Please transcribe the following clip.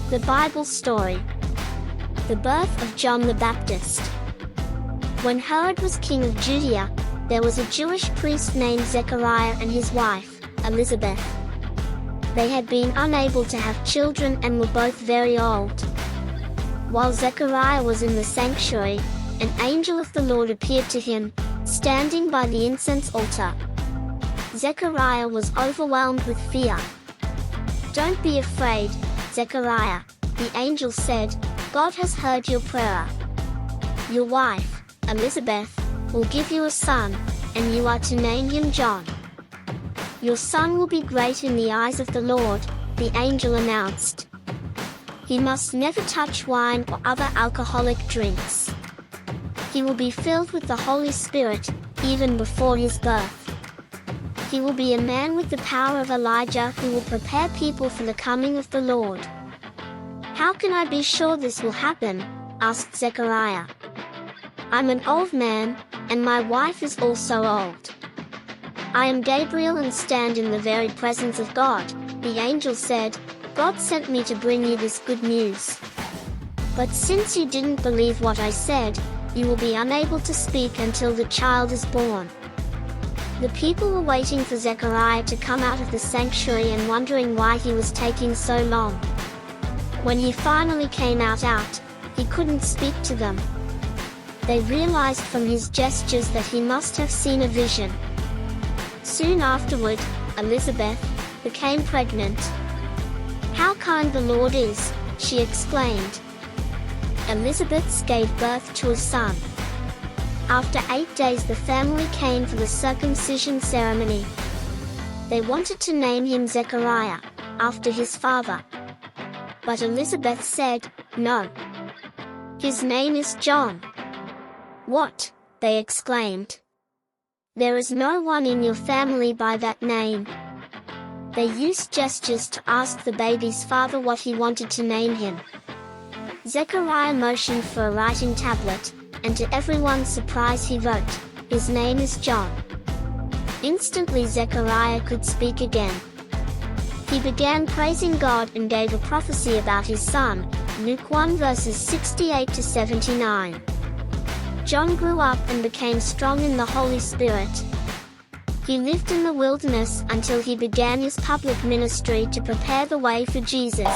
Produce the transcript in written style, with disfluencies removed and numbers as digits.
The Bible story. The birth of John the Baptist. When Herod was king of Judea, there was a Jewish priest named Zechariah and his wife, Elizabeth. They had been unable to have children and were both very old. While Zechariah was in the sanctuary, an angel of the Lord appeared to him, standing by the incense altar. Zechariah was overwhelmed with fear. "Don't be afraid, Zechariah," the angel said, "God has heard your prayer. Your wife, Elizabeth, will give you a son, and you are to name him John. Your son will be great in the eyes of the Lord," the angel announced. "He must never touch wine or other alcoholic drinks. He will be filled with the Holy Spirit, even before his birth. He will be a man with the power of Elijah who will prepare people for the coming of the Lord." "How can I be sure this will happen?" asked Zechariah. "I'm an old man, and my wife is also old." "I am Gabriel and stand in the very presence of God," the angel said. "God sent me to bring you this good news. But since you didn't believe what I said, you will be unable to speak until the child is born." The people were waiting for Zechariah to come out of the sanctuary and wondering why he was taking so long. When he finally came out, he couldn't speak to them. They realized from his gestures that he must have seen a vision. Soon afterward, Elizabeth became pregnant. "How kind the Lord is," she exclaimed. Elizabeth gave birth to a son. After 8 days the family came for the circumcision ceremony. They wanted to name him Zechariah, after his father. But Elizabeth said, "No. His name is John." "What?" they exclaimed. "There is no one in your family by that name." They used gestures to ask the baby's father what he wanted to name him. Zechariah motioned for a writing tablet, and to everyone's surprise he wrote, "His name is John." Instantly Zechariah could speak again. He began praising God and gave a prophecy about his son, Luke 1 verses 68 to 79. John grew up and became strong in the Holy Spirit. He lived in the wilderness until he began his public ministry to prepare the way for Jesus.